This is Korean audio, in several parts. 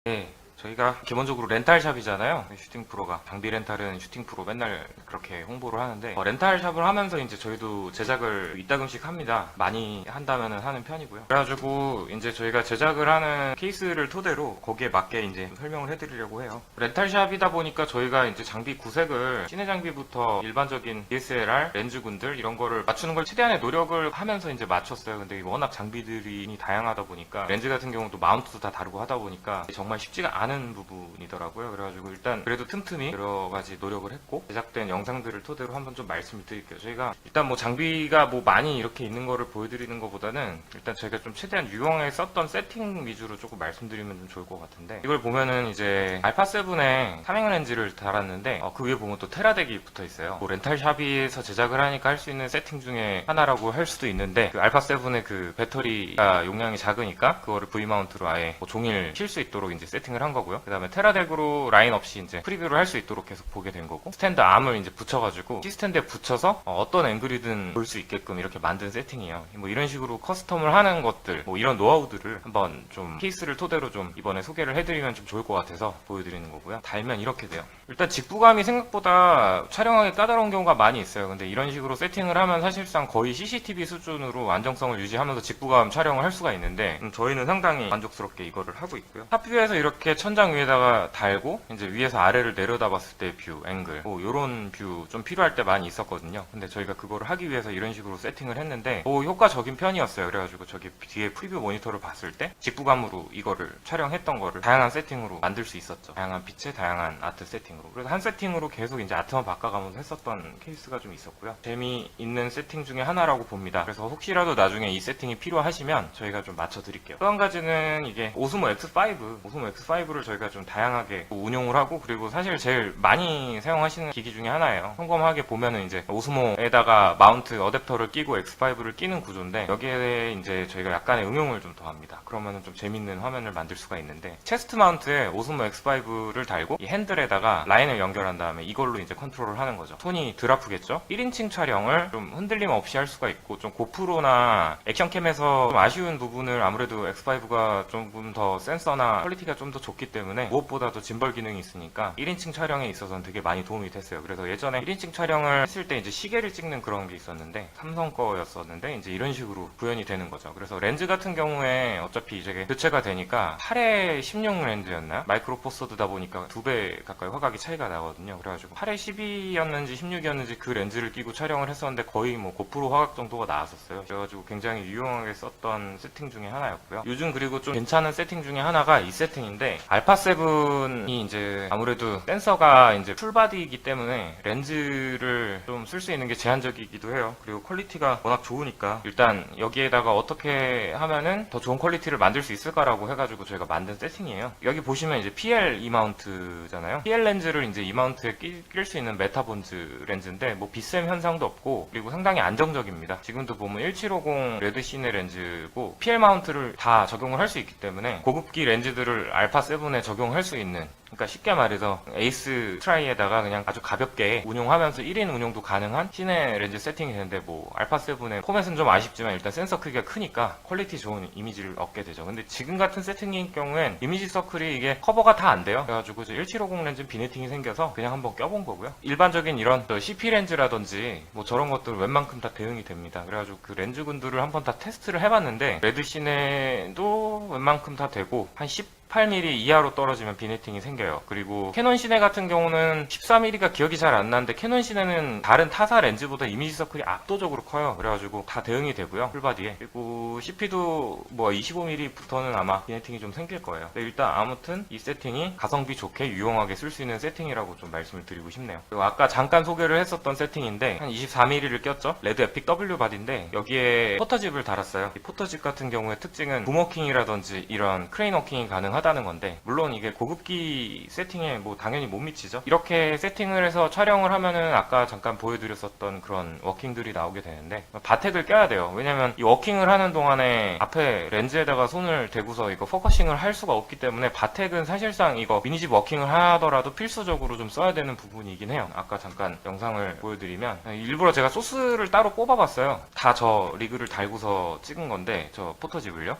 네, 저희가 기본적으로 렌탈샵이잖아요. 슈팅 프로가. 장비 렌탈은 슈팅 프로 맨날 그렇게 홍보를 하는데, 렌탈샵을 하면서 이제 저희도 제작을 이따금씩 합니다. 많이 한다면은 하는 편이고요. 그래가지고 이제 저희가 제작을 하는 케이스를 토대로 거기에 맞게 이제 설명을 해드리려고 해요. 렌탈샵이다 보니까 저희가 이제 장비 구색을 시내 장비부터 일반적인 DSLR 렌즈군들 이런 거를 맞추는 걸 최대한의 노력을 하면서 이제 맞췄어요. 근데 워낙 장비들이 다양하다 보니까 렌즈 같은 경우도 마운트도 다 다르고 하다 보니까 정말 쉽지가 않은 부분이더라고요. 그래가지고 일단 그래도 틈틈이 여러 가지 노력을 했고 제작된 영상들을 토대로 한번 좀 말씀을 드릴게요. 저희가 일단 뭐 장비가 뭐 많이 이렇게 있는 거를 보여드리는 것보다는 일단 저희가 좀 최대한 유용하게 썼던 세팅 위주로 조금 말씀드리면 좀 좋을 것 같은데, 이걸 보면은 이제 알파7에 삼행 렌즈를 달았는데 그 위에 보면 또 테라덱이 붙어 있어요. 뭐 렌탈샵에서 제작을 하니까 할 수 있는 세팅 중에 하나라고 할 수도 있는데, 그 알파7의 그 배터리가 용량이 작으니까 그거를 V마운트로 아예 뭐 종일 킬 수 있도록 이제 세팅을 한 거고요. 그 다음에 테라덱으로 라인 없이 이제 프리뷰를 할 수 있도록 계속 보게 된 거고, 스탠드 암을 이제 붙여가지고 C스탠드에 붙여서 어떤 앵글이든 볼 수 있게끔 이렇게 만든 세팅이에요. 뭐 이런 식으로 커스텀을 하는 것들, 뭐 이런 노하우들을 한번 좀 케이스를 토대로 좀 이번에 소개를 해드리면 좀 좋을 것 같아서 보여드리는 거고요. 달면 이렇게 돼요. 일단 직부감이 생각보다 촬영하기 까다로운 경우가 많이 있어요. 근데 이런 식으로 세팅을 하면 사실상 거의 CCTV 수준으로 안정성을 유지하면서 직부감 촬영을 할 수가 있는데, 저희는 상당히 만족스럽게 이거를 하고 있고요. 탑뷰에서 이렇게 천장 위에다가 달고 이제 위에서 아래를 내려다봤을 때 뷰, 앵글, 뭐 이런 뷰 좀 필요할 때 많이 있었거든요. 근데 저희가 그거를 하기 위해서 이런 식으로 세팅을 했는데 효과적인 편이었어요. 그래가지고 저기 뒤에 프리뷰 모니터를 봤을 때 직부감으로 이거를 촬영했던 거를 다양한 세팅으로 만들 수 있었죠. 다양한 빛에 다양한 아트 세팅으로. 그래서 한 세팅으로 계속 이제 아트만 바꿔가면서 했었던 케이스가 좀 있었고요. 재미있는 세팅 중에 하나라고 봅니다. 그래서 혹시라도 나중에 이 세팅이 필요하시면 저희가 좀 맞춰드릴게요. 또 한 가지는 이게 오스모 X5를 저희가 좀 다양하게 운용을 하고, 그리고 사실 제일 많이 사용하시는 기기 중에 하나예요. 평범하게 보면은 이제 오스모에다가 마운트 어댑터를 끼고 X5를 끼는 구조인데, 여기에 이제 저희가 약간의 응용을 좀 더합니다. 그러면은 좀 재밌는 화면을 만들 수가 있는데, 체스트 마운트에 오스모 X5를 달고 이 핸들에다가 라인을 연결한 다음에 이걸로 이제 컨트롤을 하는 거죠. 손이 덜 아프겠죠? 1인칭 촬영을 좀 흔들림 없이 할 수가 있고, 좀 고프로나 액션캠에서 좀 아쉬운 부분을 아무래도 X5가 조금 더 센서나 퀄리티가 좀 더 좋기 때문에 무엇보다도 짐벌 기능이 있으니까 1인칭 촬영에 있어서는 되게 많이 도움이 됐어요. 그래서 예전에 1인칭 촬영을 했을 때 이제 시계를 찍는 그런 게 있었는데, 삼성 거였었는데 이제 이런 식으로 구현이 되는 거죠. 그래서 렌즈 같은 경우에 어차피 이제 교체가 되니까 8에 16 렌즈였나요? 마이크로 포 소드다 보니까 2배 가까이 화각이 차이가 나거든요. 그래가지고 8에 12였는지 16이었는지 그 렌즈를 끼고 촬영을 했었는데 거의 뭐 고프로 화각 정도가 나왔었어요. 그래가지고 굉장히 유용하게 썼던 세팅 중에 하나였고요. 요즘 그리고 좀 괜찮은 세팅 중에 하나가 이 세팅인데, 알파7이 이제 아무래도 센서가 이제 풀바디이기 때문에 렌즈를 좀 쓸 수 있는 게 제한적이기도 해요. 그리고 퀄리티가 워낙 좋으니까 일단 여기에다가 어떻게 하면은 더 좋은 퀄리티를 만들 수 있을까라고 해가지고 저희가 만든 세팅이에요. 여기 보시면 이제 PL E마운트잖아요. PL 렌즈를 이제 E마운트에 낄 수 있는 메타본즈 렌즈인데 뭐 비쌤 현상도 없고, 그리고 상당히 안정적입니다. 지금도 보면 1750 레드 시네 렌즈고 PL 마운트를 다 적용을 할 수 있기 때문에 고급기 렌즈들을 알파7에 적용할 수 있는, 그러니까 쉽게 말해서 에이스 트라이에다가 그냥 아주 가볍게 운용하면서 1인 운용도 가능한 시내 렌즈 세팅이 되는데, 뭐 알파7의 포맷은 좀 아쉽지만 일단 센서 크기가 크니까 퀄리티 좋은 이미지를 얻게 되죠. 근데 지금 같은 세팅인 경우엔 이미지 서클이 이게 커버가 다 안 돼요. 그래가지고 1750 렌즈는 비네팅이 생겨서 그냥 한번 껴본 거고요. 일반적인 이런 CP 렌즈라든지 뭐 저런 것들 웬만큼 다 대응이 됩니다. 그래가지고 그 렌즈군들을 한번 다 테스트를 해봤는데, 레드 시내도 웬만큼 다 되고 한 18mm 이하로 떨어지면 비네팅이 생겨요. 그리고 캐논 시네 같은 경우는 14mm가 기억이 잘 안 나는데, 캐논 시네는 다른 타사 렌즈보다 이미지 서클이 압도적으로 커요. 그래가지고 다 대응이 되고요, 풀바디에. 그리고 CP도 뭐 25mm부터는 아마 비네팅이 좀 생길 거예요. 근데 일단 아무튼 이 세팅이 가성비 좋게 유용하게 쓸 수 있는 세팅이라고 좀 말씀을 드리고 싶네요. 그리고 아까 잠깐 소개를 했었던 세팅인데, 한 24mm를 꼈죠. 레드 에픽 W 바디인데 여기에 포터집을 달았어요. 이 포터집 같은 경우에 특징은 붐워킹이라든지 이런 크레인 워킹이 가능하다는 건데, 물론 이게 고급기 세팅에 뭐 당연히 못 미치죠. 이렇게 세팅을 해서 촬영을 하면은 아까 잠깐 보여드렸었던 그런 워킹들이 나오게 되는데, 바텍을 껴야 돼요. 왜냐면 이 워킹을 하는 동안에 앞에 렌즈에다가 손을 대고서 이거 포커싱을 할 수가 없기 때문에, 바텍은 사실상 이거 미니집 워킹을 하더라도 필수적으로 좀 써야 되는 부분이긴 해요. 아까 잠깐 영상을 보여드리면, 일부러 제가 소스를 따로 뽑아봤어요. 다 저 리그를 달고서 찍은 건데, 저 포터집을요.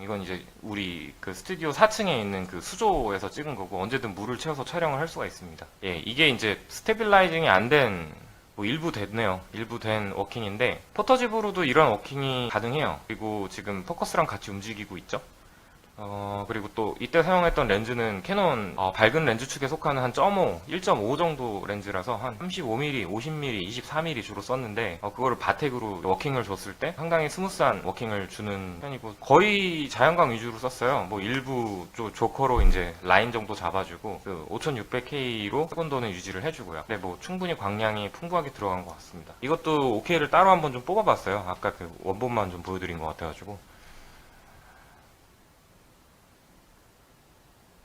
이건 이제 우리 그 스튜디오 4층에 있는 그 수조에서 찍은 거고 언제든 물을 채워서 촬영을 할 수가 있습니다. 예, 이게 이제 스테빌라이징이 안 된 뭐 일부 됐네요. 일부 된 워킹인데 포터집으로도 이런 워킹이 가능해요. 그리고 지금 포커스랑 같이 움직이고 있죠. 그리고 또 이때 사용했던 렌즈는 캐논 밝은 렌즈 축에 속하는 한 1.5, 1.5 정도 렌즈라서 한 35mm, 50mm, 24mm 주로 썼는데 그거를 바텍으로 워킹을 줬을 때 상당히 스무스한 워킹을 주는 편이고 거의 자연광 위주로 썼어요. 뭐 일부 조커로 이제 라인 정도 잡아주고 그 5600K로 세곤도는 유지를 해주고요. 네, 뭐 충분히 광량이 풍부하게 들어간 것 같습니다. 이것도 OK를 따로 한번 좀 뽑아봤어요. 아까 그 원본만 좀 보여드린 것 같아가지고.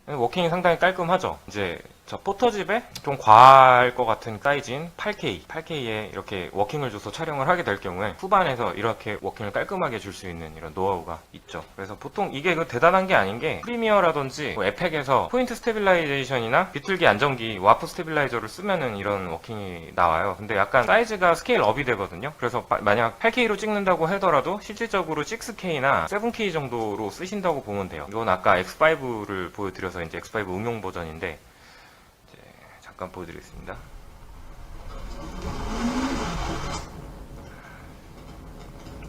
워킹이 상당히 깔끔하죠. 이제 저 포터집에 좀 과할 것 같은 사이즈인 8K에 이렇게 워킹을 줘서 촬영을 하게 될 경우에 후반에서 이렇게 워킹을 깔끔하게 줄 수 있는 이런 노하우가 있죠. 그래서 보통 이게 그 대단한 게 아닌 게 프리미어라든지 뭐 에펙에서 포인트 스테빌라이제이션이나 비틀기 안정기, 와프 스테빌라이저를 쓰면은 이런 워킹이 나와요. 근데 약간 사이즈가 스케일 업이 되거든요. 그래서 만약 8K로 찍는다고 하더라도 실질적으로 6K나 7K 정도로 쓰신다고 보면 돼요. 이건 아까 X5를 보여드려서 이제 X5 응용 버전인데 잠깐 보여드리겠습니다.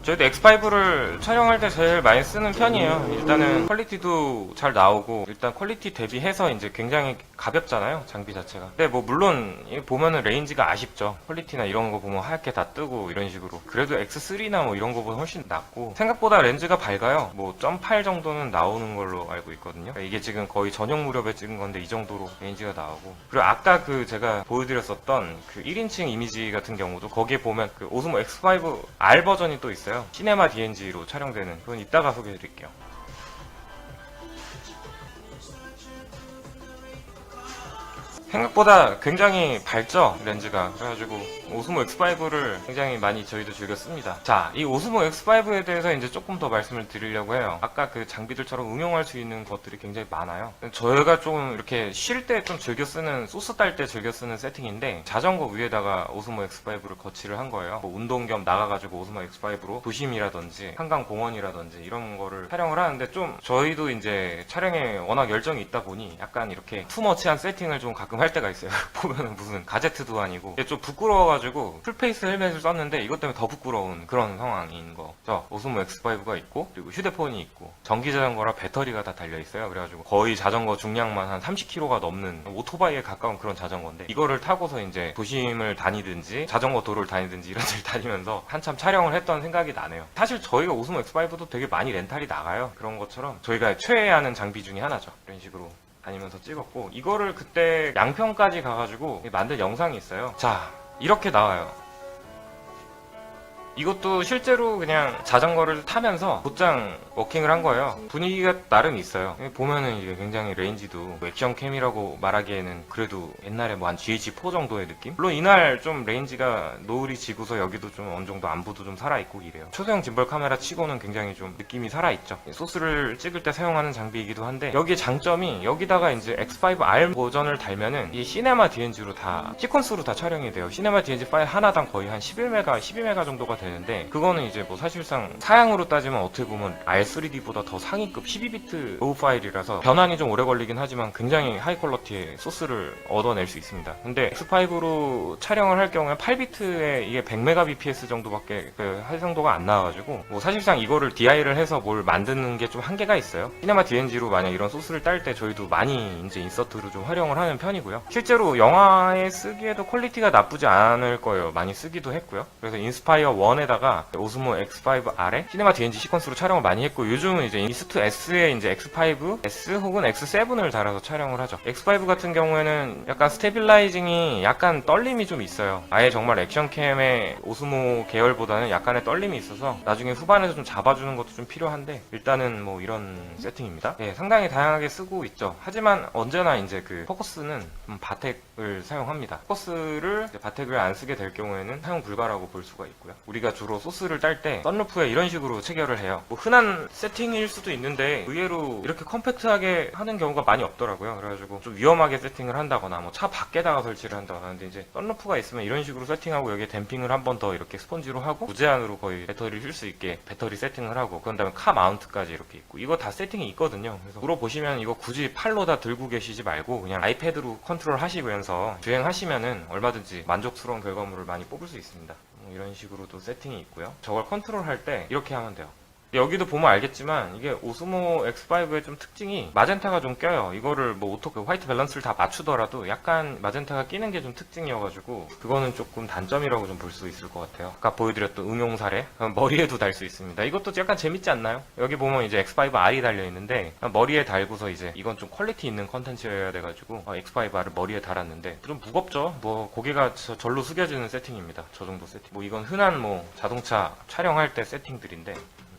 저희도 X5를 촬영할 때 제일 많이 쓰는 편이에요. 일단은 퀄리티도 잘 나오고 일단 퀄리티 대비해서 이제 굉장히 가볍잖아요, 장비 자체가. 근데 뭐 물론 보면은 레인지가 아쉽죠. 퀄리티나 이런 거 보면 하얗게 다 뜨고 이런 식으로. 그래도 X3나 뭐 이런 거보다 훨씬 낫고 생각보다 렌즈가 밝아요. 뭐 0.8 정도는 나오는 걸로 알고 있거든요. 이게 지금 거의 저녁 무렵에 찍은 건데 이 정도로 레인지가 나오고. 그리고 아까 그 제가 보여드렸었던 그 1인칭 이미지 같은 경우도 거기에 보면 그 오스모 X5 R 버전이 또 있어요. 시네마 DNG로 촬영되는. 그건 이따가 소개해드릴게요. 생각보다 굉장히 밝죠, 렌즈가. 그래가지고 오스모 X5를 굉장히 많이 저희도 즐겨 씁니다. 자, 이 오스모 X5에 대해서 이제 조금 더 말씀을 드리려고 해요. 아까 그 장비들처럼 응용할 수 있는 것들이 굉장히 많아요. 저희가 좀 이렇게 쉴 때 좀 즐겨 쓰는, 소스 딸 때 즐겨 쓰는 세팅인데 자전거 위에다가 오스모 X5를 거치를 한 거예요. 뭐 운동 겸 나가가지고 오스모 X5로 도심이라든지 한강 공원이라든지 이런 거를 촬영을 하는데 좀 저희도 이제 촬영에 워낙 열정이 있다 보니 약간 이렇게 투머치한 세팅을 좀 가끔 할 때가 있어요. 보면은 무슨 가제트도 아니고 이게 좀 부끄러워가지고 풀페이스 헬멧을 썼는데 이것 때문에 더 부끄러운 그런 상황인 거죠. 오스모 X5가 있고 그리고 휴대폰이 있고 전기 자전거라 배터리가 다 달려 있어요. 그래가지고 거의 자전거 중량만 한 30kg가 넘는 오토바이에 가까운 그런 자전거인데 이거를 타고서 이제 도심을 다니든지 자전거 도로를 다니든지 이런 데를 다니면서 한참 촬영을 했던 생각이 나네요. 사실 저희가 오스모 X5도 되게 많이 렌탈이 나가요. 그런 것처럼 저희가 최애하는 장비 중에 하나죠. 이런 식으로 다니면서 찍었고 이거를 그때 양평까지 가가지고 만든 영상이 있어요. 자, 이렇게 나와요. 이것도 실제로 그냥 자전거를 타면서 곧장 워킹을 한 거예요. 분위기가 나름 있어요. 보면은 이게 굉장히 레인지도 액션캠이라고 말하기에는 그래도 옛날에 뭐 한 GH4 정도의 느낌? 물론 이날 좀 레인지가 노을이 지고서 여기도 좀 어느 정도 안부도 좀 살아있고 이래요. 초소형 짐벌 카메라 치고는 굉장히 좀 느낌이 살아있죠. 소스를 찍을 때 사용하는 장비이기도 한데 여기에 장점이 여기다가 이제 X5R 버전을 달면은 이 시네마 DNG로 다 시퀀스로 다 촬영이 돼요. 시네마 DNG 파일 하나당 거의 한 11메가, 12메가 정도가 되는데 그거는 이제 뭐 사실상 사양으로 따지면 어떻게 보면 R3D보다 더 상위급 12비트 로우 파일이라서 변환이 좀 오래 걸리긴 하지만 굉장히 하이 퀄러티의 소스를 얻어낼 수 있습니다. 근데 X5로 촬영을 할 경우에 8비트에 이게 100mbps 정도밖에 그 활성도가 안 나와가지고 뭐 사실상 이거를 DI를 해서 뭘 만드는 게 좀 한계가 있어요. 시네마 DNG로 만약 이런 소스를 딸 때 저희도 많이 이제 인서트로 좀 활용을 하는 편이고요. 실제로 영화에 쓰기에도 퀄리티가 나쁘지 않을 거예요. 많이 쓰기도 했고요. 그래서 인스파이어 1에다가 오스모 X5R에 시네마 DNG 시퀀스로 촬영을 많이 했고 요즘은 이제 인스트2S에 이제 X5S 혹은 X7을 달아서 촬영을 하죠. X5 같은 경우에는 약간 스테빌라이징이 약간 떨림이 좀 있어요. 아예 정말 액션캠의 오스모 계열보다는 약간의 떨림이 있어서 나중에 후반에서 좀 잡아주는 것도 좀 필요한데 일단은 뭐 이런 세팅입니다. 네, 상당히 다양하게 쓰고 있죠. 하지만 언제나 이제 그 포커스는 바텍을 사용합니다. 포커스를 바텍을 안 쓰게 될 경우에는 사용 불가라고 볼 수가 있고요. 우리가 저희가 주로 소스를 딸 때 썬루프에 이런 식으로 체결을 해요. 뭐 흔한 세팅일 수도 있는데 의외로 이렇게 컴팩트하게 하는 경우가 많이 없더라고요. 그래가지고 좀 위험하게 세팅을 한다거나 뭐 차 밖에다가 설치를 한다거나 하는데, 이제 썬루프가 있으면 이런 식으로 세팅하고 여기에 댐핑을 한 번 더 이렇게 스펀지로 하고 무제한으로 거의 배터리를 쉴 수 있게 배터리 세팅을 하고, 그런 다음에 카 마운트까지 이렇게 있고, 이거 다 세팅이 있거든요. 그래서 물어보시면 이거 굳이 팔로 다 들고 계시지 말고 그냥 아이패드로 컨트롤 하시면서 주행하시면은 얼마든지 만족스러운 결과물을 많이 뽑을 수 있습니다. 이런 식으로도 세팅이 있고요. 저걸 컨트롤 할 때 이렇게 하면 돼요. 여기도 보면 알겠지만 이게 오스모 X5의 좀 특징이 마젠타가 좀 껴요. 이거를 뭐 오토 화이트 밸런스를 다 맞추더라도 약간 마젠타가 끼는 게 좀 특징이어가지고 그거는 조금 단점이라고 좀 볼 수 있을 것 같아요. 아까 보여드렸던 응용 사례, 머리에도 달 수 있습니다. 이것도 약간 재밌지 않나요? 여기 보면 이제 X5R이 달려 있는데 머리에 달고서 이제 이건 좀 퀄리티 있는 컨텐츠여야 돼가지고 X5R을 머리에 달았는데 좀 무겁죠. 뭐 고개가 절로 숙여지는 세팅입니다. 저 정도 세팅. 뭐 이건 흔한 뭐 자동차 촬영할 때 세팅들인데,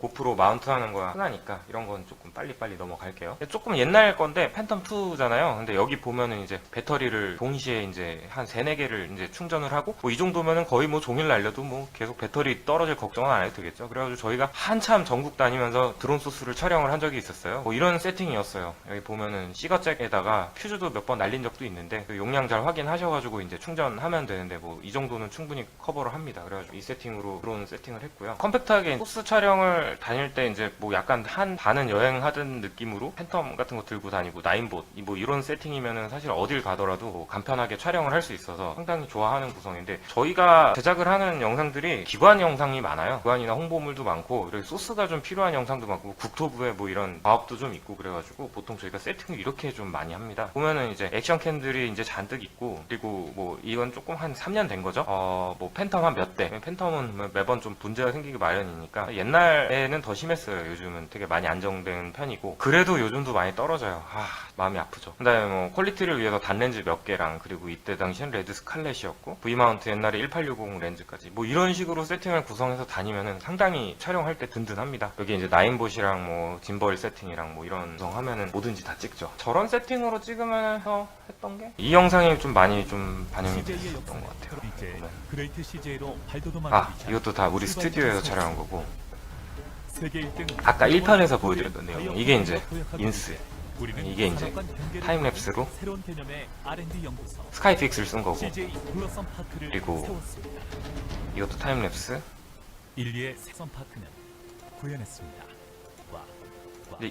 고프로 마운트 하는 거야 흔하니까 이런 건 조금 빨리빨리 넘어갈게요. 조금 옛날 건데 팬텀2잖아요. 근데 여기 보면은 이제 배터리를 동시에 이제 한 3, 4개를 이제 충전을 하고, 뭐 이 정도면은 거의 뭐 종일 날려도 뭐 계속 배터리 떨어질 걱정은 안 해도 되겠죠. 그래가지고 저희가 한참 전국 다니면서 드론 소스를 촬영을 한 적이 있었어요. 뭐 이런 세팅이었어요. 여기 보면은 시거잭에다가 퓨즈도 몇 번 날린 적도 있는데 그 용량 잘 확인하셔가지고 이제 충전하면 되는데, 뭐 이 정도는 충분히 커버를 합니다. 그래가지고 이 세팅으로 드론 세팅을 했고요. 컴팩트하게 소스 촬영을 다닐 때 이제 뭐 약간 한 반은 여행하던 느낌으로 팬텀 같은 거 들고 다니고 나인봇 뭐 이런 세팅이면은 사실 어딜 가더라도 뭐 간편하게 촬영을 할 수 있어서 상당히 좋아하는 구성인데, 저희가 제작을 하는 영상들이 기관 영상이 많아요. 기관이나 홍보물도 많고 이렇게 소스가 좀 필요한 영상도 많고 국토부에 뭐 이런 과업도 좀 있고, 그래가지고 보통 저희가 세팅을 이렇게 좀 많이 합니다. 보면은 이제 액션 캔들이 이제 잔뜩 있고, 그리고 뭐 이건 조금 한 3년 된 거죠. 뭐 팬텀 한 몇 대. 팬텀은 매번 좀 문제가 생기기 마련이니까 옛날에는 더 심했어요. 요즘은 되게 많이 안정된 편이고, 그래도 요즘도 많이 떨어져요. 마음이 아프죠. 그다음에 뭐 퀄리티를 위해서 단렌즈 몇 개랑, 그리고 이때 당시엔 레드 스칼렛이었고 V마운트 옛날에 1860 렌즈까지 뭐 이런 식으로 세팅을 구성해서 다니면은 상당히 촬영할 때 든든합니다. 여기 이제 나인봇이랑 뭐 짐벌 세팅이랑 뭐 이런 구성하면은 뭐든지 다 찍죠. 저런 세팅으로 찍으면서 했던 게 이 영상이 좀 많이 좀 반영이 됐었던 것 같아요. 이것도 다 우리 스튜디오에서 촬영한 거고, 아까 1편에서 보여드렸던 내용, 이게 이제 인스, 이게 이제 타임랩스로 스카이픽스를 쓴 거고, 그리고 이것도 타임랩스. 인류의 생선파크는 구현했습니다.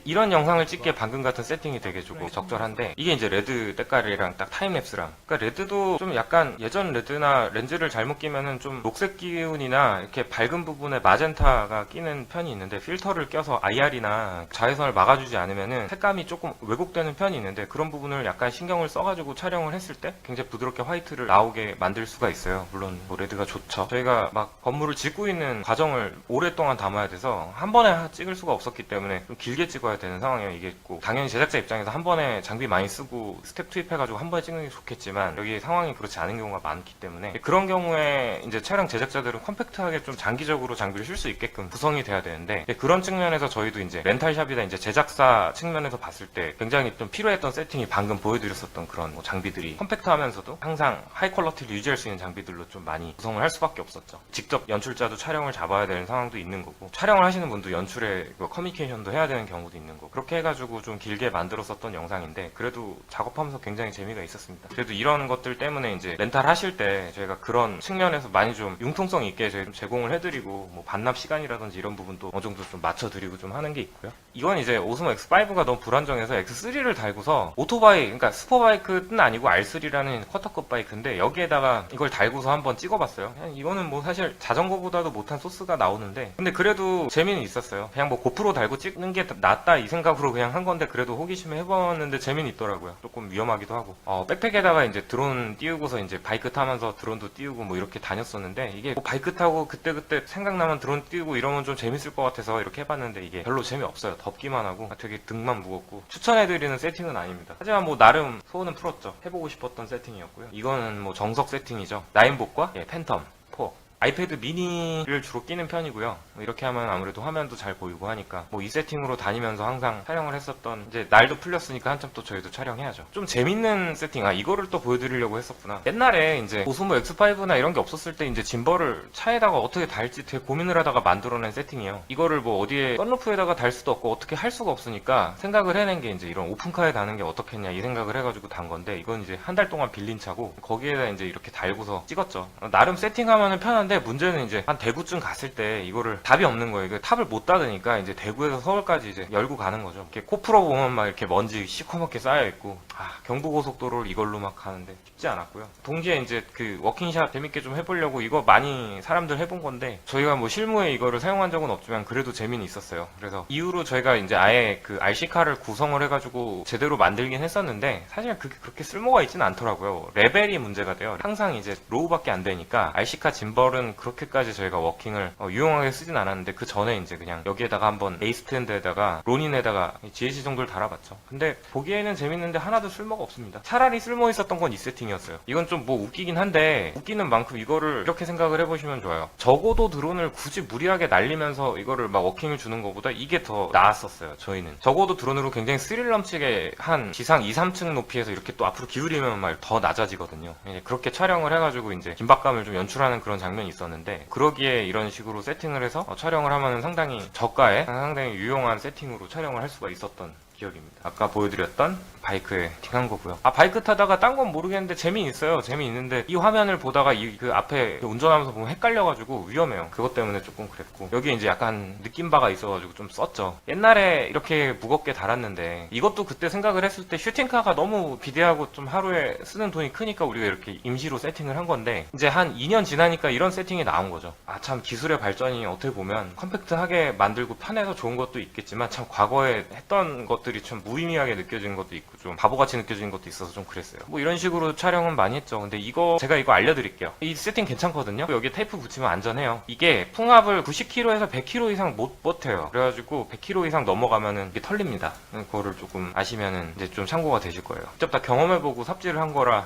이런 영상을 찍기에 방금 같은 세팅이 되게 조금 적절한데, 이게 이제 레드 때깔이랑 딱 타임랩스랑, 그러니까 레드도 좀 약간 예전 레드나 렌즈를 잘못 끼면은 좀 녹색 기운이나 이렇게 밝은 부분에 마젠타가 끼는 편이 있는데, 필터를 껴서 IR이나 자외선을 막아주지 않으면은 색감이 조금 왜곡되는 편이 있는데, 그런 부분을 약간 신경을 써가지고 촬영을 했을 때 굉장히 부드럽게 화이트를 나오게 만들 수가 있어요. 물론 뭐 레드가 좋죠. 저희가 막 건물을 짓고 있는 과정을 오랫동안 담아야 돼서 한 번에 찍을 수가 없었기 때문에 좀 길게 찍어야 되는 상황이에요. 이게 있고, 당연히 제작자 입장에서 한 번에 장비 많이 쓰고 스텝 투입해가지고 한 번에 찍는 게 좋겠지만, 여기 상황이 그렇지 않은 경우가 많기 때문에, 그런 경우에 이제 촬영 제작자들은 컴팩트하게 좀 장기적으로 장비를 쉴 수 있게끔 구성이 돼야 되는데, 그런 측면에서 저희도 이제 렌탈샵이나 이제 제작사 측면에서 봤을 때 굉장히 좀 필요했던 세팅이 방금 보여드렸었던 그런 뭐 장비들이 컴팩트하면서도 항상 하이 퀄러티를 유지할 수 있는 장비들로 좀 많이 구성을 할 수밖에 없었죠. 직접 연출자도 촬영을 잡아야 되는 상황도 있는 거고, 촬영을 하시는 분도 연출에 커뮤니케이션도 해야 되는 경우도 있는 거, 그렇게 해가지고 좀 길게 만들었었던 영상인데, 그래도 작업하면서 굉장히 재미가 있었습니다. 그래도 이런 것들 때문에 이제 렌탈 하실 때 저희가 그런 측면에서 많이 좀 융통성 있게 저희 좀 제공을 해드리고, 뭐 반납 시간이라든지 이런 부분도 어느 정도 좀 맞춰드리고 좀 하는 게 있고요. 이건 이제 오스모 X5가 너무 불안정해서 X3를 달고서 오토바이, 그러니까 스포바이크는 아니고 R3라는 쿼터급 바이크인데, 여기에다가 이걸 달고서 한번 찍어봤어요. 그냥 이거는 뭐 사실 자전거보다도 못한 소스가 나오는데, 근데 그래도 재미는 있었어요. 그냥 뭐 고프로 달고 찍는 게 낫다 이 생각으로 그냥 한 건데, 그래도 호기심에 해봤는데 재미는 있더라고요. 조금 위험하기도 하고, 백팩에다가 이제 드론 띄우고서 이제 바이크 타면서 드론도 띄우고 뭐 이렇게 다녔었는데, 이게 뭐 바이크 타고 그때그때 생각나면 드론 띄우고 이러면 좀 재밌을 것 같아서 이렇게 해봤는데, 이게 별로 재미없어요. 덥기만 하고 되게 등만 무겁고 추천해드리는 세팅은 아닙니다. 하지만 뭐 나름 소원은 풀었죠. 해보고 싶었던 세팅이었고요. 이거는 뭐 정석 세팅이죠. 나인봇과 팬텀 4 아이패드 미니를 주로 끼는 편이고요. 이렇게 하면 아무래도 화면도 잘 보이고 하니까 뭐 이 세팅으로 다니면서 항상 촬영을 했었던, 이제 날도 풀렸으니까 한참 또 저희도 촬영해야죠. 좀 재밌는 세팅, 이거를 또 보여드리려고 했었구나. 옛날에 이제 오스모 X5나 이런 게 없었을 때 이제 짐벌을 차에다가 어떻게 달지 되게 고민을 하다가 만들어낸 세팅이에요. 이거를 뭐 어디에 썬루프에다가 달 수도 없고 어떻게 할 수가 없으니까 생각을 해낸 게 이제 이런 오픈카에 다는 게 어떻겠냐 이 생각을 해가지고 단 건데, 이건 이제 한 달 동안 빌린 차고 거기에다 이제 이렇게 달고서 찍었죠. 나름 세팅하면은 편한데 문제는 이제 한 대구쯤 갔을 때 이거를 답이 없는 거예요. 이거 탑을 못 닫으니까 이제 대구에서 서울까지 이제 열고 가는 거죠. 이렇게 코 풀어보면 막 이렇게 먼지 시커멓게 쌓여있고, 경부고속도로를 이걸로 막 가는데 쉽지 않았고요. 동시에 이제 그 워킹샷 재밌게 좀 해보려고 이거 많이 사람들 해본 건데, 저희가 뭐 실무에 이거를 사용한 적은 없지만 그래도 재미는 있었어요. 그래서 이후로 저희가 이제 아예 그 RC카를 구성을 해가지고 제대로 만들긴 했었는데, 사실 그게 그렇게 쓸모가 있진 않더라고요. 레벨이 문제가 돼요. 항상 이제 로우밖에 안 되니까 RC카 짐벌은 그렇게까지 저희가 워킹을 유용하게 쓰진 않았는데, 그 전에 이제 그냥 여기에다가 한번 에이스탠드에다가 로닌에다가 GAC 정도를 달아봤죠. 근데 보기에는 재밌는데 하나도 쓸모가 없습니다. 차라리 쓸모 있었던 건 이 세팅이었어요. 이건 좀 뭐 웃기긴 한데, 웃기는 만큼 이거를 이렇게 생각을 해보시면 좋아요. 적어도 드론을 굳이 무리하게 날리면서 이거를 막 워킹을 주는 것보다 이게 더 나았었어요. 저희는 적어도 드론으로 굉장히 스릴 넘치게 한 지상 2, 3층 높이에서 이렇게 또 앞으로 기울이면 말 더 낮아지거든요. 이제 그렇게 촬영을 해가지고 이제 긴박감을 좀 연출하는 그런 장면이 있었는데, 그러기에 이런 식으로 세팅을 해서 촬영을 하면 상당히 저가에 상당히 유용한 세팅으로 촬영을 할 수가 있었던 기억입니다. 아까 보여드렸던 바이크에 팅한 거고요. 바이크 타다가 딴 건 모르겠는데 재미있어요. 재미있는데 이 화면을 보다가 그 앞에 운전하면서 보면 헷갈려가지고 위험해요. 그것 때문에 조금 그랬고, 여기 이제 약간 느낀 바가 있어가지고 좀 썼죠. 옛날에 이렇게 무겁게 달았는데, 이것도 그때 생각을 했을 때 슈팅카가 너무 비대하고 좀 하루에 쓰는 돈이 크니까 우리가 이렇게 임시로 세팅을 한 건데, 이제 한 2년 지나니까 이런 세팅이 나온 거죠. 참 기술의 발전이 어떻게 보면 컴팩트하게 만들고 편해서 좋은 것도 있겠지만, 참 과거에 했던 것들이 좀 무의미하게 느껴지는 것도 있고 좀 바보같이 느껴지는 것도 있어서 좀 그랬어요. 뭐 이런 식으로 촬영은 많이 했죠. 근데 제가 이거 알려드릴게요. 이 세팅 괜찮거든요. 여기에 테이프 붙이면 안전해요. 이게 풍압을 90km에서 100km 이상 못 버텨요. 그래가지고 100km 이상 넘어가면은 이게 털립니다. 그거를 조금 아시면은 이제 좀 참고가 되실 거예요. 직접 다 경험해보고 삽질을 한 거라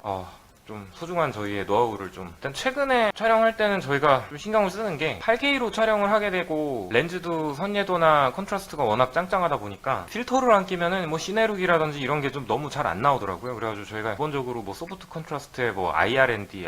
좀 소중한 저희의 노하우를 좀, 일단 최근에 촬영할 때는 저희가 좀 신경을 쓰는 게 8K로 촬영을 하게 되고, 렌즈도 선예도나 컨트라스트가 워낙 짱짱하다 보니까 필터를 안 끼면은 뭐 시네룩이라든지 이런 게 좀 너무 잘 안 나오더라고요. 그래가지고 저희가 기본적으로 뭐 소프트 컨트라스트에 뭐 IRND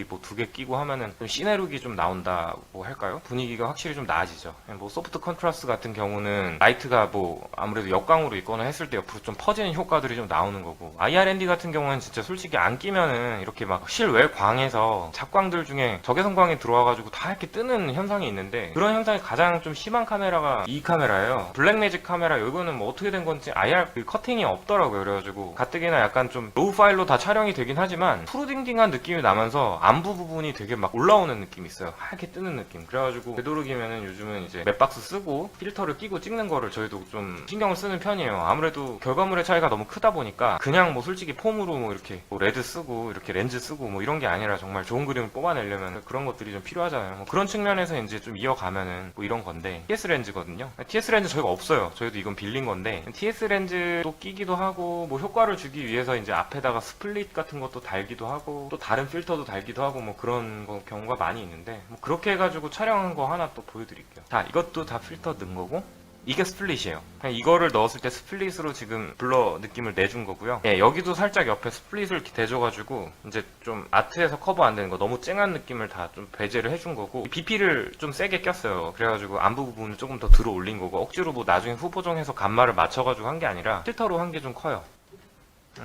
뭐 2개 끼고 하면은 좀 시네룩이 좀 나온다고 할까요? 분위기가 확실히 좀 나아지죠. 뭐 소프트 컨트라스트 같은 경우는 라이트가 뭐 아무래도 역광으로 있거나 했을 때 옆으로 좀 퍼지는 효과들이 좀 나오는 거고, IRND 같은 경우는 진짜 솔직히 안 끼면은 이렇게 막 실외 광에서 잡광들 중에 적외선광이 들어와가지고 다 이렇게 뜨는 현상이 있는데, 그런 현상이 가장 좀 심한 카메라가 이 카메라예요. 블랙매직 카메라. 이거는 뭐 어떻게 된 건지 IR 커팅이 없더라고요. 그래가지고 가뜩이나 약간 좀 로우 파일로 다 촬영이 되긴 하지만 푸르딩딩한 느낌이 나면서 안부 부분이 되게 막 올라오는 느낌이 있어요. 하얗게 뜨는 느낌. 그래가지고 되도록이면은 요즘은 이제 맵박스 쓰고 필터를 끼고 찍는 거를 저희도 좀 신경을 쓰는 편이에요. 아무래도 결과물의 차이가 너무 크다 보니까 그냥 뭐 솔직히 폼으로 뭐 이렇게 뭐 레드 쓰고 이렇게 렌즈 쓰고 뭐 이런 게 아니라 정말 좋은 그림을 뽑아내려면 그런 것들이 좀 필요하잖아요. 뭐 그런 측면에서 이제 좀 이어가면은 뭐 이런 건데, TS 렌즈거든요. TS 렌즈 저희가 없어요. 저희도 이건 빌린 건데, TS 렌즈도 끼기도 하고 뭐 효과를 주기 위해서 이제 앞에다가 스플릿 같은 것도 달기도 하고 또 다른 필터도 달기도 하고 뭐 그런 경우가 많이 있는데, 뭐 그렇게 해가지고 촬영한 거 하나 또 보여드릴게요. 자, 이것도 다 필터 넣은 거고, 이게 스플릿이에요. 그냥 이거를 넣었을 때 스플릿으로 지금 블러 느낌을 내준 거고요. 여기도 살짝 옆에 스플릿을 대줘가지고 이제 좀 아트에서 커버 안 되는 거, 너무 쨍한 느낌을 다 좀 배제를 해준 거고, BP를 좀 세게 꼈어요. 그래가지고 안부 부분을 조금 더 들어 올린 거고, 억지로 뭐 나중에 후보정해서 감마를 맞춰가지고 한 게 아니라 필터로 한 게 좀 커요.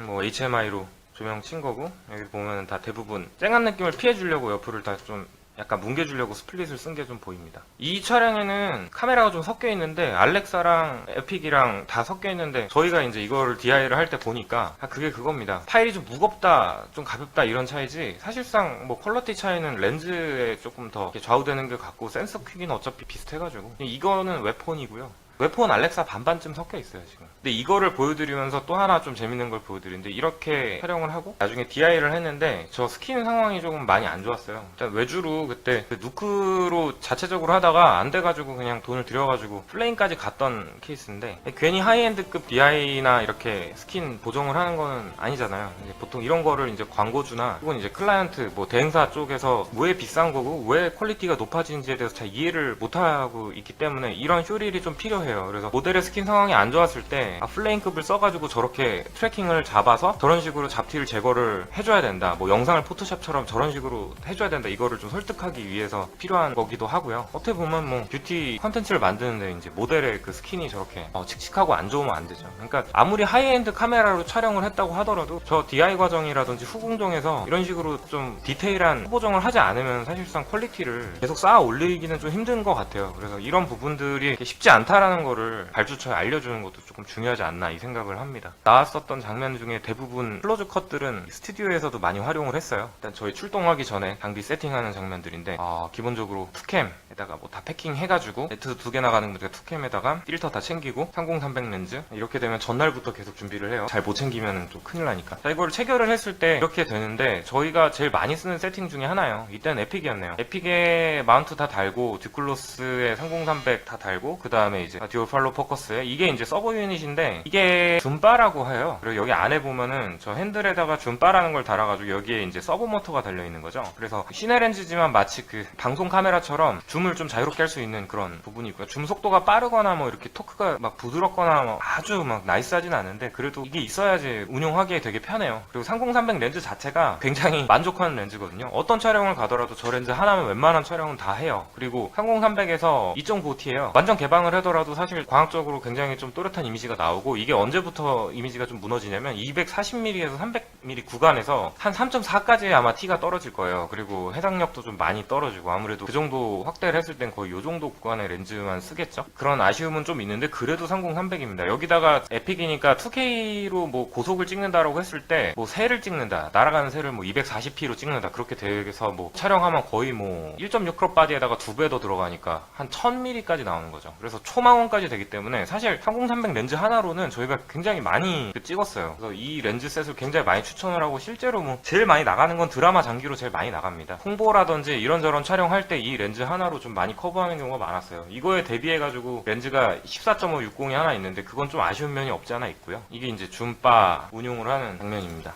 뭐 HMI로 조명 친 거고, 여기 보면 다 대부분 쨍한 느낌을 피해주려고 옆을 다 좀 약간 뭉개주려고 스플릿을 쓴 게 좀 보입니다. 이 차량에는 카메라가 좀 섞여 있는데, 알렉사랑 에픽이랑 다 섞여 있는데, 저희가 이제 이거를 DI를 할 때 보니까 그게 그겁니다. 파일이 좀 무겁다, 좀 가볍다 이런 차이지, 사실상 뭐 퀄러티 차이는 렌즈에 조금 더 좌우되는 게 같고, 센서 크기는 어차피 비슷해가지고 이거는 웹폰이고요. 웨폰 알렉사 반반쯤 섞여 있어요 지금. 근데 이거를 보여드리면서 또 하나 좀 재밌는 걸 보여드리는데, 이렇게 촬영을 하고 나중에 DI를 했는데 저 스킨 상황이 조금 많이 안 좋았어요. 일단 외주로 그때 그 누크로 자체적으로 하다가 안 돼가지고 그냥 돈을 들여가지고 플레인까지 갔던 케이스인데, 괜히 하이엔드급 DI나 이렇게 스킨 보정을 하는 거는 아니잖아요. 이제 보통 이런 거를 이제 광고주나 혹은 이제 클라이언트 뭐 대행사 쪽에서 왜 비싼 거고 왜 퀄리티가 높아지는지에 대해서 잘 이해를 못하고 있기 때문에 이런 쇼릴이 좀 필요해요. 그래서 모델의 스킨 상황이 안 좋았을 때 플레인급을 써가지고 저렇게 트래킹을 잡아서 저런 식으로 잡티를 제거를 해줘야 된다, 뭐 영상을 포토샵처럼 저런 식으로 해줘야 된다, 이거를 좀 설득하기 위해서 필요한 거기도 하고요. 어떻게 보면 뭐 뷰티 컨텐츠를 만드는데 이제 모델의 그 스킨이 저렇게 칙칙하고 안 좋으면 안 되죠. 그러니까 아무리 하이엔드 카메라로 촬영을 했다고 하더라도 저 DI 과정이라든지 후공정에서 이런 식으로 좀 디테일한 후보정을 하지 않으면 사실상 퀄리티를 계속 쌓아 올리기는 좀 힘든 것 같아요. 그래서 이런 부분들이 쉽지 않다라는 거를 발주처에 알려주는 것도 조금 중요하지 않나 이 생각을 합니다. 나왔었던 장면 중에 대부분 클로즈 컷들은 스튜디오에서도 많이 활용을 했어요. 일단 저희 출동하기 전에 장비 세팅하는 장면들인데, 기본적으로 투캠에다가 뭐 다 패킹 해가지고 네트 2개 나가는 거니까 투캠에다가 필터 다 챙기고 30-300 렌즈, 이렇게 되면 전날부터 계속 준비를 해요. 잘 못 챙기면 좀 큰일 나니까. 자, 이걸 체결을 했을 때 이렇게 되는데, 저희가 제일 많이 쓰는 세팅 중에 하나예요. 이때는 에픽이었네요. 에픽에 마운트 다 달고 듀클로스에 30-300 다 달고, 그 다음에 이제 듀얼 팔로우 포커스에, 이게 이제 서버 유닛인데 이게 줌바라고 해요. 그리고 여기 안에 보면은 저 핸들에다가 줌바라는 걸 달아가지고 여기에 이제 서버 모터가 달려있는 거죠. 그래서 시내 렌즈지만 마치 그 방송 카메라처럼 줌을 좀 자유롭게 할 수 있는 그런 부분이 있고요. 줌 속도가 빠르거나 뭐 이렇게 토크가 막 부드럽거나 뭐 아주 막 나이스하진 않은데, 그래도 이게 있어야지 운용하기에 되게 편해요. 그리고 30-300 렌즈 자체가 굉장히 만족하는 렌즈거든요. 어떤 촬영을 가더라도 저 렌즈 하나면 웬만한 촬영은 다 해요. 그리고 30-300에서 2.9T예요. 완전 개방을 하더라도 사실 광학적으로 굉장히 좀 또렷한 이미지가 나오고, 이게 언제부터 이미지가 좀 무너지냐면 240mm에서 300mm 구간에서 한 3.4까지 아마 T가 떨어질 거예요. 그리고 해상력도 좀 많이 떨어지고, 아무래도 그 정도 확대를 했을 땐 거의 요 정도 구간의 렌즈만 쓰겠죠. 그런 아쉬움은 좀 있는데, 그래도 30-300입니다. 여기다가 에픽이니까 2K로 뭐 고속을 찍는다라고 했을 때 뭐 새를 찍는다, 날아가는 새를 뭐 240p로 찍는다, 그렇게 돼서 뭐 촬영하면 거의 뭐 1.6 크롭 바디에다가 2배 더 들어가니까 한 1000mm까지 나오는 거죠. 그래서 초망원까지 되기 때문에 사실 30-300 렌즈 하나로는 저희가 굉장히 많이 찍었어요. 그래서 이 렌즈 셋을 굉장히 많이 추천을 하고, 실제로 뭐 제일 많이 나가는 건 드라마 장기로 제일 많이 나갑니다. 홍보라든지 이런저런 촬영할 때 이 렌즈 하나로 좀 많이 커버하는 경우가 많았어요. 이거에 대비해가지고 렌즈가 14.5-60이 하나 있는데 그건 좀 아쉬운 면이 없지 않아 있고요. 이게 이제 줌바 운용을 하는 장면입니다.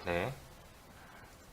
네.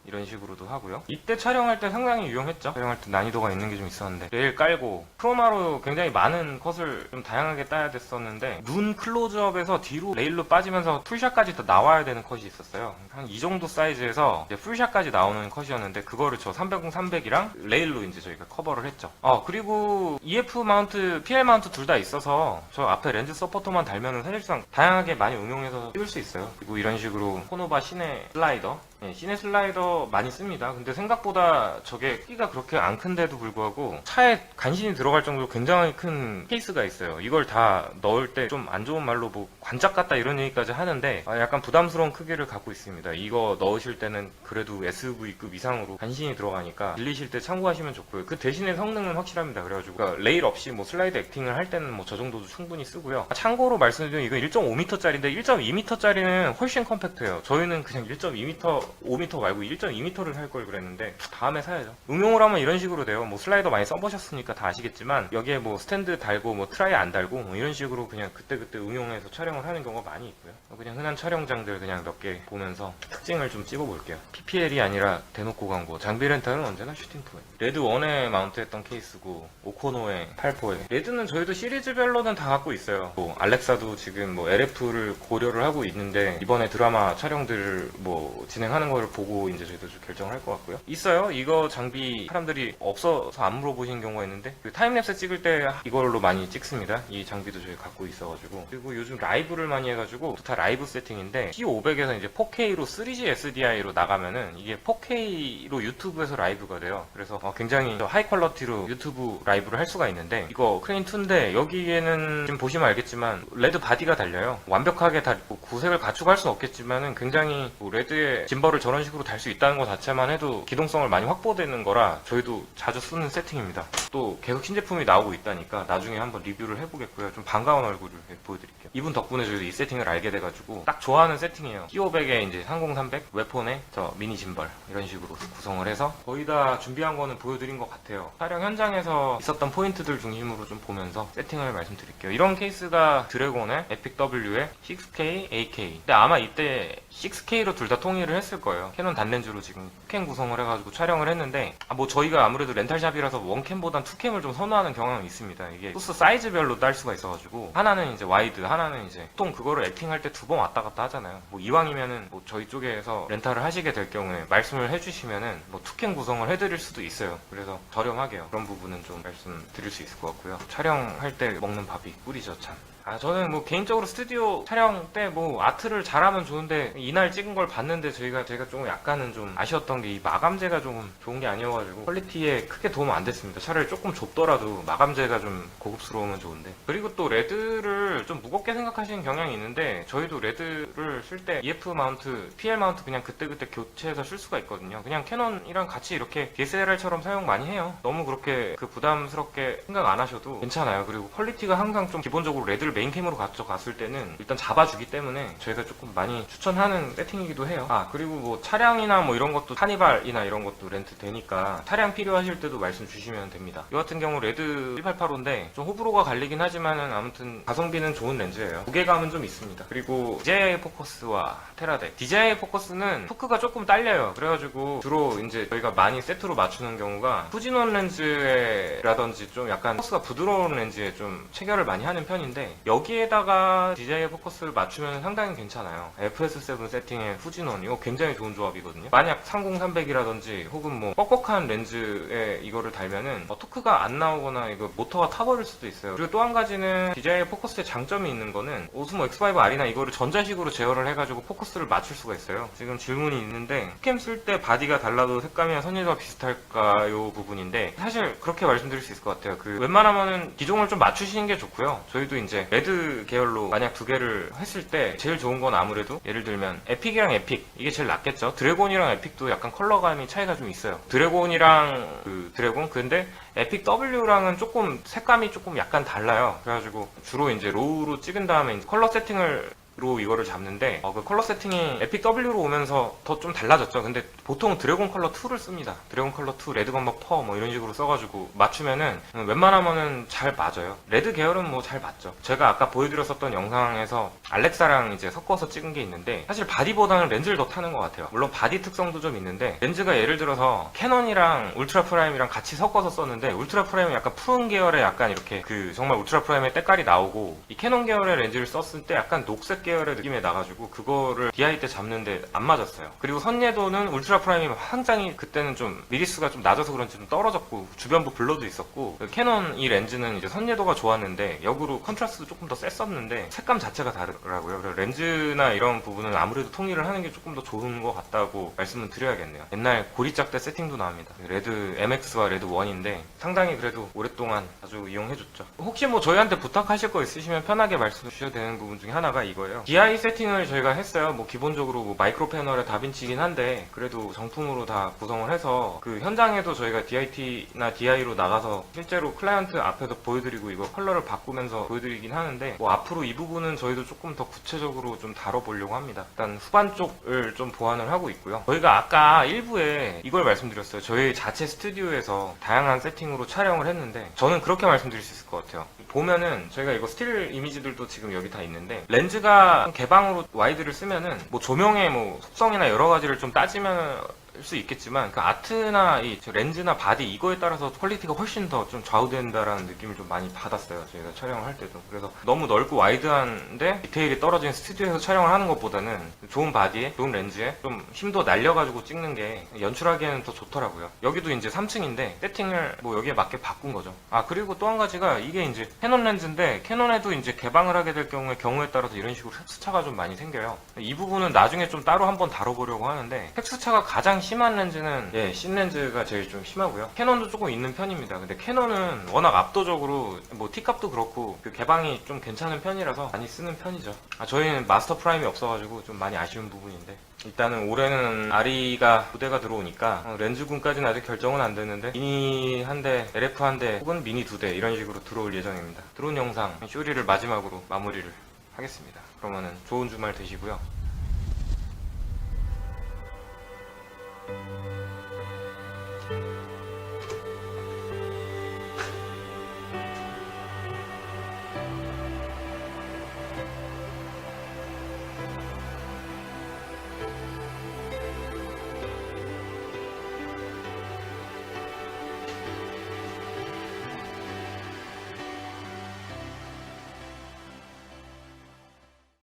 이런 식으로도 하고요. 이때 촬영할 때 상당히 유용했죠. 촬영할 때 난이도가 있는 게 좀 있었는데, 레일 깔고 크로마로 굉장히 많은 컷을 좀 다양하게 따야 됐었는데, 눈 클로즈업에서 뒤로 레일로 빠지면서 풀샷까지 더 나와야 되는 컷이 있었어요. 한 이 정도 사이즈에서 이제 풀샷까지 나오는 컷이었는데, 그거를 저 300-300이랑 레일로 이제 저희가 커버를 했죠. 그리고 EF 마운트, PL 마운트 둘 다 있어서 저 앞에 렌즈 서포터만 달면은 사실상 다양하게 많이 응용해서 찍을 수 있어요. 그리고 이런 식으로 코노바 시내 슬라이더, 시내 슬라이더 많이 씁니다. 근데 생각보다 저게 크기가 그렇게 안 큰데도 불구하고 차에 간신히 들어갈 정도로 굉장히 큰 케이스가 있어요. 이걸 다 넣을 때 좀 안 좋은 말로 뭐 관짝 같다 이런 얘기까지 하는데, 약간 부담스러운 크기를 갖고 있습니다. 이거 넣으실 때는 그래도 SUV급 이상으로 간신히 들어가니까 빌리실 때 참고하시면 좋고요. 그 대신에 성능은 확실합니다. 그래가지고 그러니까 레일 없이 뭐 슬라이드 액팅을 할 때는 뭐 저 정도도 충분히 쓰고요. 참고로 말씀드리면 이거 1.5m짜리인데 1.2m짜리는 훨씬 컴팩트해요. 저희는 그냥 1.2m, 5m 말고 1.2m를 살 걸 그랬는데 다음에 사야죠. 응용을 하면 이런 식으로 돼요. 뭐 슬라이더 많이 써보셨으니까 다 아시겠지만, 여기에 뭐 스탠드 달고 뭐 트라이 안 달고 뭐 이런 식으로 그냥 그때그때 응용해서 촬영을 하는 경우가 많이 있고요. 그냥 흔한 촬영장들 그냥 몇 개 보면서 특징을 좀 찍어볼게요. PPL이 아니라 대놓고 광고. 장비 렌탈은 언제나 슈팅 프로예요. 레드 1에 마운트했던 케이스고, 오코노에 8포에. 레드는 저희도 시리즈별로는 다 갖고 있어요. 뭐 알렉사도 지금 뭐 LF를 고려를 하고 있는데, 이번에 드라마 촬영들을 뭐 진행하는 거를 보고 이제 저희도 좀 결정을 할 것 같고요. 있어요. 이거 장비 사람들이 없어서 안 물어보신 경우가 있는데, 그 타임랩스 찍을 때 이걸로 많이 찍습니다. 이 장비도 저희 갖고 있어가지고. 그리고 요즘 라이브를 많이 해가지고 다 라이브 세팅인데, T500에서 이제 4K로 3G SDI로 나가면은 이게 4K로 유튜브에서 라이브가 돼요. 그래서 굉장히 하이 퀄러티로 유튜브 라이브를 할 수가 있는데, 이거 크레인2인데 여기에는 지금 보시면 알겠지만 레드 바디가 달려요. 완벽하게 다 구색을 갖추고 할 수는 없겠지만은 굉장히 레드의 짐버 짐벌을 저런 식으로 달 수 있다는 것 자체만 해도 기동성을 많이 확보되는 거라 저희도 자주 쓰는 세팅입니다. 또 계속 신제품이 나오고 있다니까 나중에 한번 리뷰를 해보겠고요. 좀 반가운 얼굴을 보여드릴게요. 이분 덕분에 저희도 이 세팅을 알게 돼가지고 딱 좋아하는 세팅이에요. T500에 이제 30300 웨폰에 저 미니 짐벌 이런 식으로 구성을 해서 거의 다 준비한 거는 보여드린 것 같아요. 촬영 현장에서 있었던 포인트들 중심으로 좀 보면서 세팅을 말씀드릴게요. 이런 케이스가 드래곤의 에픽 W의 6K, AK. 근데 아마 이때 6K로 둘 다 통일을 했을 거예요. 캐논 단렌즈로 지금 2캠 구성을 해가지고 촬영을 했는데 뭐 저희가 아무래도 렌탈샵이라서 1캠보단 2캠을 좀 선호하는 경향이 있습니다. 이게 소스 사이즈별로 딸 수가 있어가지고 하나는 이제 와이드, 하나는 이제 보통 그거를 액팅할 때 두 번 왔다 갔다 하잖아요. 뭐 이왕이면은 뭐 저희 쪽에서 렌탈을 하시게 될 경우에 말씀을 해주시면은 뭐 2캠 구성을 해드릴 수도 있어요. 그래서 저렴하게요. 그런 부분은 좀 말씀드릴 수 있을 것 같고요. 촬영할 때 먹는 밥이 꿀이죠, 참. 저는 뭐 개인적으로 스튜디오 촬영 때 뭐 아트를 잘하면 좋은데 이날 찍은 걸 봤는데 제가 좀 약간은 좀 아쉬웠던 게 이 마감재가 조금 좋은 게 아니어가지고 퀄리티에 크게 도움 안 됐습니다. 차라리 조금 좁더라도 마감재가 좀 고급스러우면 좋은데. 그리고 또 레드를 좀 무겁게 생각하시는 경향이 있는데 저희도 레드를 쓸 때 EF 마운트, PL 마운트 그냥 그때그때 교체해서 쓸 수가 있거든요. 그냥 캐논이랑 같이 이렇게 DSLR처럼 사용 많이 해요. 너무 그렇게 부담스럽게 생각 안 하셔도 괜찮아요. 그리고 퀄리티가 항상 좀 기본적으로 레드를 메인캠으로 가져갔을 때는 일단 잡아주기 때문에 저희가 조금 많이 추천하는 세팅이기도 해요. 그리고 뭐 차량이나 뭐 이런 것도 카니발이나 이런 것도 렌트 되니까 차량 필요하실 때도 말씀 주시면 됩니다. 이 같은 경우 레드 1885인데 좀 호불호가 갈리긴 하지만은 아무튼 가성비는 좋은 렌즈예요. 무게감은 좀 있습니다. 그리고 DJI 포커스와 테라덱. DJI 포커스는 토크가 조금 딸려요. 그래가지고 주로 이제 저희가 많이 세트로 맞추는 경우가 후진원 렌즈라든지 좀 약간 포커스가 부드러운 렌즈에 좀 체결을 많이 하는 편인데 여기에다가 DJI 포커스를 맞추면 상당히 괜찮아요. FS7 세팅의 후진원 이거 굉장히 좋은 조합이거든요. 만약 30300이라든지 혹은 뭐 뻑뻑한 렌즈에 이거를 달면은 토크가 안 나오거나 이거 모터가 타버릴 수도 있어요. 그리고 또 한 가지는 DJI 포커스의 장점이 있는 거는 오스모 X5R이나 이거를 전자식으로 제어를 해가지고 포커스를 맞출 수가 있어요. 지금 질문이 있는데 캠 쓸 때 바디가 달라도 색감이나 선율과 비슷할까요 부분인데 사실 그렇게 말씀드릴 수 있을 것 같아요. 웬만하면은 기종을 좀 맞추시는 게 좋고요. 저희도 이제 레드 계열로 만약 두 개를 했을 때 제일 좋은 건 아무래도 예를 들면 에픽이랑 에픽 이게 제일 낫겠죠. 드래곤이랑 에픽도 약간 컬러감이 차이가 좀 있어요. 드래곤이랑 드래곤 근데 에픽 W랑은 조금 색감이 조금 약간 달라요. 그래가지고 주로 이제 로우로 찍은 다음에 이제 컬러 세팅을 로 이거를 잡는데 그 컬러 세팅이 에픽 W로 오면서 더 좀 달라졌죠. 근데 보통 드래곤 컬러 2를 씁니다. 드래곤 컬러 2, 레드 건박 퍼 뭐 이런 식으로 써가지고 맞추면은 웬만하면은 잘 맞아요. 레드 계열은 뭐 잘 맞죠. 제가 아까 보여드렸었던 영상에서 알렉사랑 이제 섞어서 찍은 게 있는데 사실 바디보다는 렌즈를 더 타는 것 같아요. 물론 바디 특성도 좀 있는데 렌즈가 예를 들어서 캐논이랑 울트라 프라임이랑 같이 섞어서 썼는데 울트라 프라임은 약간 푸른 계열의 약간 이렇게 정말 울트라 프라임의 때깔이 나오고 이 캐논 계열의 렌즈를 썼을 때 약간 녹색 계열의 느낌이 나가지고 그거를 DI 때 잡는데 안 맞았어요. 그리고 선예도는 울트라 프라임이 굉장히 그때는 좀 미리수가 좀 낮아서 그런지 좀 떨어졌고 주변부 블러도 있었고 캐논 이 렌즈는 이제 선예도가 좋았는데 역으로 컨트라스트도 조금 더 셌었는데 색감 자체가 다르더라고요. 그래서 렌즈나 이런 부분은 아무래도 통일을 하는 게 조금 더 좋은 것 같다고 말씀을 드려야겠네요. 옛날 고리짝 때 세팅도 나옵니다. 레드 MX와 레드 1인데 상당히 그래도 오랫동안 아주 이용해줬죠. 혹시 뭐 저희한테 부탁하실 거 있으시면 편하게 말씀 주셔도 되는 부분 중에 하나가 이거예요. DI 세팅을 저희가 했어요. 뭐 기본적으로 뭐 마이크로 패널의 다빈치긴 한데 그래도 정품으로 다 구성을 해서 현장에도 저희가 DIT나 DI로 나가서 실제로 클라이언트 앞에서 보여드리고 이거 컬러를 바꾸면서 보여드리긴 하는데 뭐 앞으로 이 부분은 저희도 조금 더 구체적으로 좀 다뤄보려고 합니다. 일단 후반 쪽을 좀 보완을 하고 있고요. 저희가 아까 일부에 이걸 말씀드렸어요. 저희 자체 스튜디오에서 다양한 세팅으로 촬영을 했는데 저는 그렇게 말씀드릴 수 있을 것 같아요. 보면은 저희가 이거 스틸 이미지들도 지금 여기 다 있는데 렌즈가 개방으로 와이드를 쓰면은 뭐 조명의 뭐 속성이나 여러 가지를 좀 따지면 수 있겠지만 그 아트나 이 렌즈나 바디 이거에 따라서 퀄리티가 훨씬 더 좀 좌우된다라는 느낌을 좀 많이 받았어요. 저희가 촬영을 할 때도. 그래서 너무 넓고 와이드한데 디테일이 떨어진 스튜디오에서 촬영을 하는 것보다는 좋은 바디에 좋은 렌즈에 좀 힘도 날려가지고 찍는 게 연출하기에는 더 좋더라고요. 여기도 이제 3층인데 세팅을 뭐 여기에 맞게 바꾼 거죠. 그리고 또 한 가지가 이게 이제 캐논 렌즈인데 캐논에도 이제 개방을 하게 될 경우에 따라서 이런 식으로 획수차가 좀 많이 생겨요. 이 부분은 나중에 좀 따로 한번 다뤄보려고 하는데 획수차가 가장 심한 렌즈는 신 렌즈가 제일 좀 심하고요. 캐논도 조금 있는 편입니다. 근데 캐논은 워낙 압도적으로 뭐 T값도 그렇고 그 개방이 좀 괜찮은 편이라서 많이 쓰는 편이죠. 저희는 마스터 프라임이 없어가지고 좀 많이 아쉬운 부분인데, 일단은 올해는 아리가 부대가 들어오니까 렌즈군까지는 아직 결정은 안 됐는데 미니 한 대, LF 한 대 혹은 미니 2대 이런 식으로 들어올 예정입니다. 들어온 영상 쇼리를 마지막으로 마무리를 하겠습니다. 그러면은 좋은 주말 되시고요.